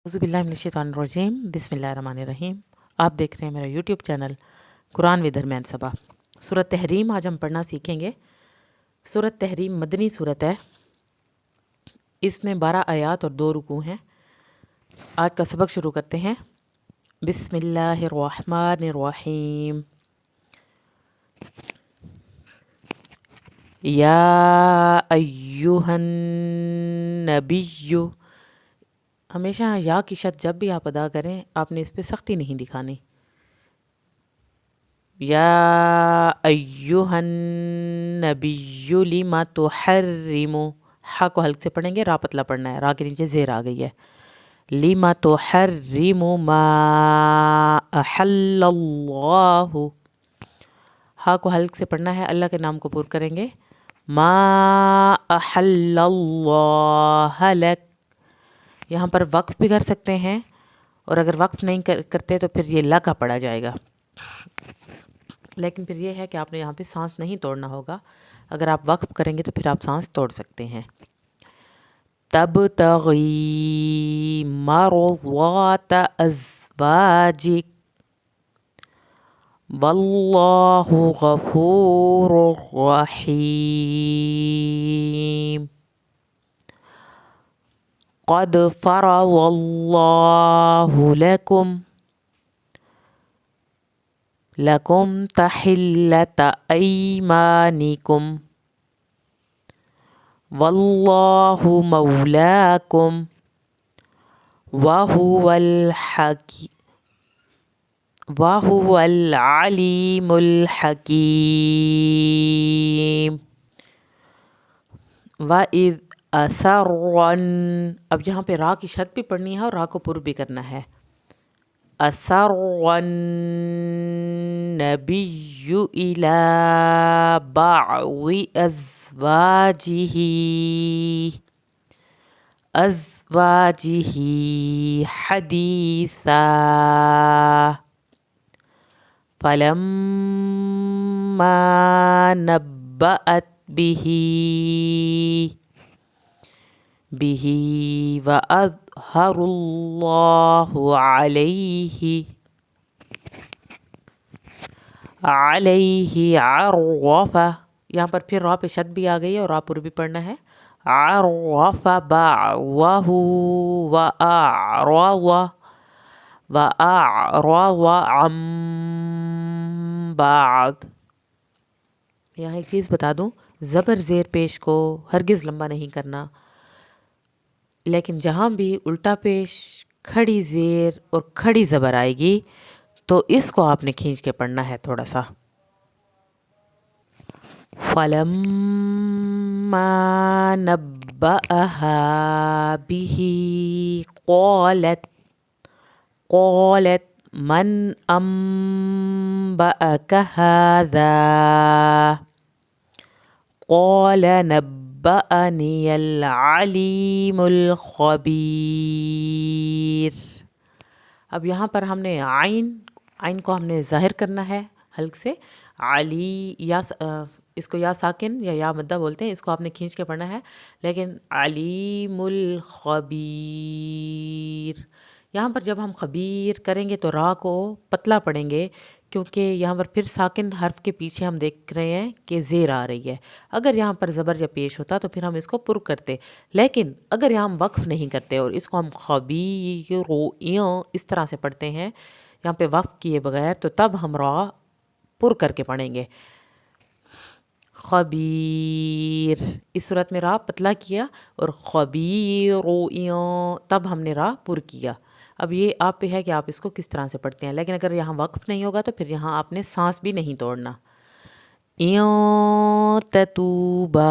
औज़ुबिल्लाहिमिनश्शैतानिर्रजीम बिस्मिल्लाहिर्रहमानिर्रहीम। आप देख रहे हैं मेरा यूट्यूब चैनल कुरान विद दरमियान सबा। सूरत तहरीम आज हम पढ़ना सीखेंगे। सूरत तहरीम मदनी सूरत है। इसमें 12 आयात और 2 रुकू हैं। आज का सबक शुरू करते हैं। बिस्मिल्लाहिर्रहमानिर्रहीम। या अय्युहन नबिय्यु। हमेशा या की शत जब भी आप अदा करें आपने इस पे सख्ती नहीं दिखानी। या अय्युहन नबिय्यु लिमा तुहर्रिमु। हा को हल्क से पढ़ेंगे, रा पतला पढ़ना है, रा के नीचे ज़ेर आ गई है। लिमा तुहर्रिमु मा अहल्लल्लाहु। हा को हल्क से पढ़ना है, अल्लाह के नाम को पुर करेंगे। मा अहल्लल्लाह लक। यहाँ पर वक्फ भी कर सकते हैं और अगर वक्फ नहीं करते तो फिर ये ला का पढ़ा जाएगा। लेकिन फिर ये है कि आपने यहाँ पे सांस नहीं तोड़ना होगा। अगर आप वक्फ करेंगे तो फिर आप सांस तोड़ सकते हैं। तबतगी मरज़ात अज़वाजिक वल्लाहु गफूरुर रहीम। क़द फ़रज़ल्लाहु लकुम तहिल्लत ऐमानिकुम वल्लाहु मौलाकुम वहुवल अलीमुल हकीम। वइज़ असर्रन। अब यहाँ पे रा की शत भी पढ़नी है और रा को पुर भी करना है। असर्रन नबिय्यु इला बअज़ि अज़वाजिही हदीसा फलम्मा नब्बअत बिही व अज़हरुल्लाहु अलैहि अर्रफ़ा। यहाँ पर फिर रा पे शद भी आ गई है और रा पुर भी पढ़ना है। अर्रफ़ा बअज़हु व अअरज़ अन बअज़। यहाँ एक चीज़ बता दूँ, ज़बर ज़ेर पेश को हरगिज़ लंबा नहीं करना, लेकिन जहाँ भी उल्टा पेश, खड़ी ज़ेर और खड़ी ज़बर आएगी तो इसको आपने खींच के पढ़ना है थोड़ा सा। फलम्मा नब्बअहा बिही क़ालत मन अम्बअका हाज़ा क़ाल नब्बअनियल अलीमुल ख़बीर। अब यहाँ पर हमने आइन को हमने ज़ाहिर करना है हल्क से। अली या इसको या साकिन या मद्दा बोलते हैं, इसको आपने खींच के पढ़ना है। लेकिन अलीमुल ख़बीर, यहाँ पर जब हम ख़बीर करेंगे तो रा को पतला पढ़ेंगे, क्योंकि यहाँ पर फिर साकिन हर्फ के पीछे हम देख रहे हैं कि ज़ेर आ रही है। अगर यहाँ पर ज़बर या पेश होता तो फिर हम इसको पुर करते, लेकिन अगर यहाँ हम वक्फ़ नहीं करते और इसको हम ख़बीर इस तरह से पढ़ते हैं यहाँ पे वक्फ़ किए बगैर, तो तब हम रा पुर करके पढ़ेंगे। ख़बीर, इस सूरत में रा पतला किया और ख़बीर तब हमने रा पुर किया। अब ये आप पे है कि आप इसको किस तरह से पढ़ते हैं, लेकिन अगर यहाँ वक्फ़ नहीं होगा तो फिर यहाँ आपने सांस भी नहीं तोड़ना। ततूबा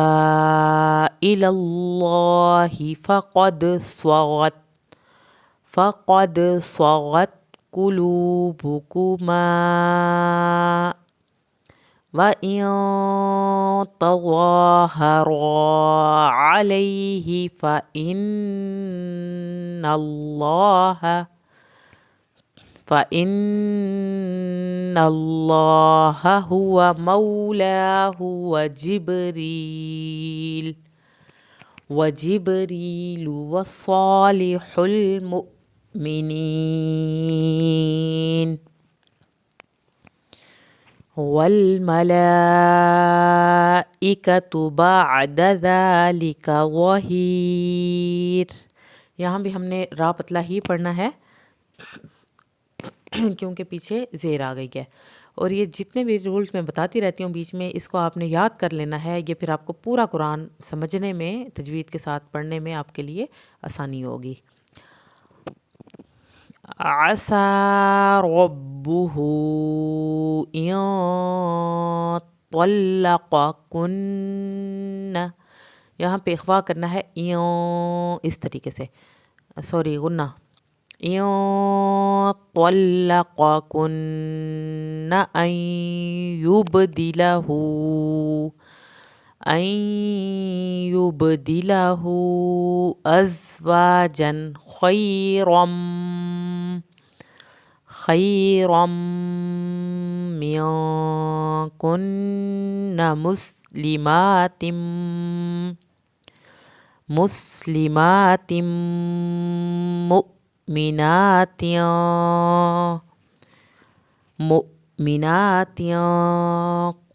इलल्लाहि फ़क़द स्वगत कुलूबुकुमा व इन तज़ाहरा अलैहि फ़इन्नल्लाह हुवा मौलाहु व जिब्रील व सालिहुल المؤمنين والملائكة بعد ذلك ظهير. यहाँ भी हमने रा पतला ही पढ़ना है क्योंकि पीछे ज़ेर आ गई है। और ये जितने भी रूल्स मैं बताती रहती हूँ बीच में, इसको आपने याद कर लेना है। ये फिर आपको पूरा कुरान समझने में, तजवीद के साथ पढ़ने में आपके लिए आसानी होगी। आसा रब्बुहु इन तल्लक़कुन्न, यहाँ पे इख्वा करना है इस तरीके से, सॉरी गुन्ना। इन तल्लक़कुन्न अन युबदिलहु अज़वाजन खैरम मिनकुन्न मुस्लिमातिम मुमिनातिया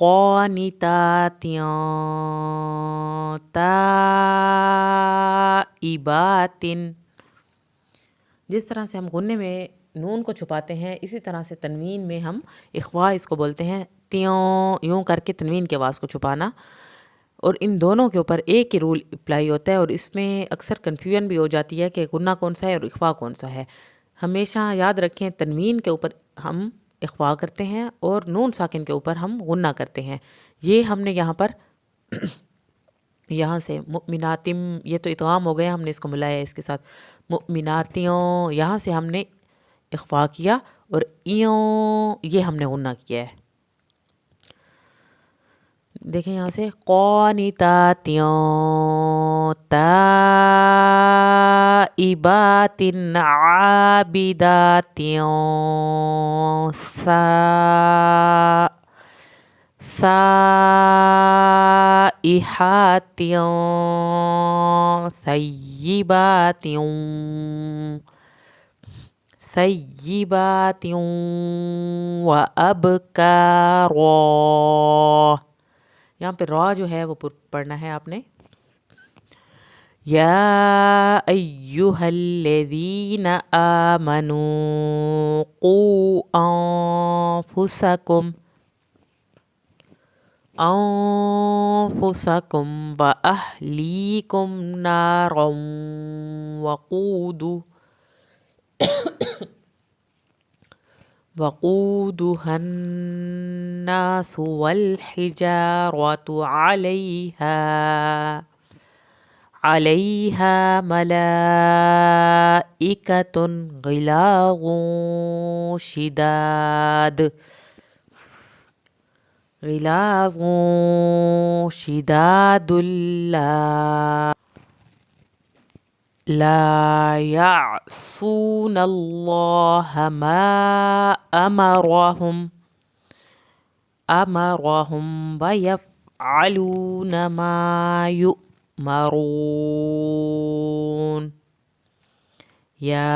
क़ानितातिया ताइबातिन। जिस तरह से हम गुन्ने में नून को छुपाते हैं, इसी तरह से तनवीन में हम इख्वा इसको बोलते हैं, त्यों यूँ करके तनवीन की आवाज़ को छुपाना। और इन दोनों के ऊपर एक ही रूल अप्लाई होता है और इसमें अक्सर कन्फ्यूजन भी हो जाती है कि गुन्ना कौन सा है और इख्वा कौन सा है। हमेशा याद रखें, तनवीन के ऊपर हम इख्वा करते हैं और नून साकिन के ऊपर हम गुन्ना करते हैं। ये हमने यहाँ पर यहाँ से मुमिनातिम, ये तो इतगाम हो गया, हमने इसको मिलाया इसके साथ। मुमिनातियों, यहाँ से हमने इख्वा किया और इयों ये हमने गुन्ना किया है। देखें यहाँ से क़ानितातियों ताइबातिन आबिदातियों साइहातियों सय्यिबातियों व अबकारो। यहाँ पे रॉ जो है वो पढ़ना है आपने। या अय्युहल्लज़ीना आमनू क़ू अनफुसकुम व अहलीकुम नारन वक़ूदुहा अन्नासु वल हिजारतु अलैहा मलाइकतुन ग़िलाज़ुन शिदादुल ला यअसूनल्लाह मा अमरहुम व यफ़अलून मा युअमरून। या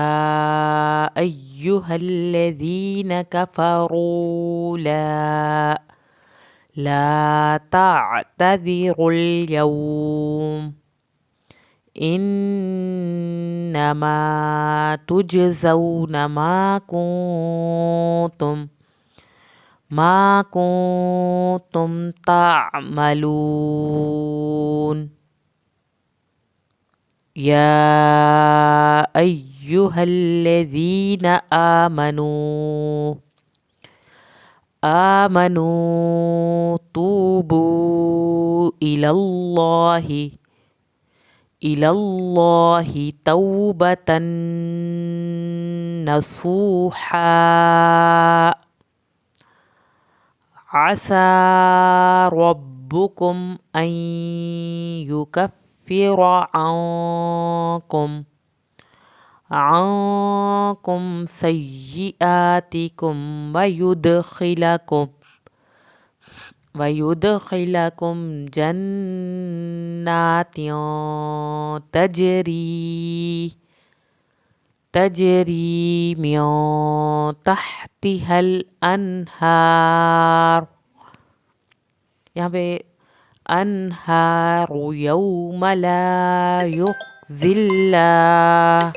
अय्युहल्लज़ीना कफ़रू ला तअतज़िरुल यौम इन्नमा तुजज़ौन मा कुन्तुम तामलून। या अय्युहल्लज़ीना आमनू तूबू इलल्लाहि तौबतन नसूहा। आसा रब्बुकुम अन युकफ्फिर अन्कुम सय्यिआतिकुम वयुदखिलकुम जन्नातिन تجری من تحتها الانہار، یہاں پہ انہار یوم لا یخزی اللہ،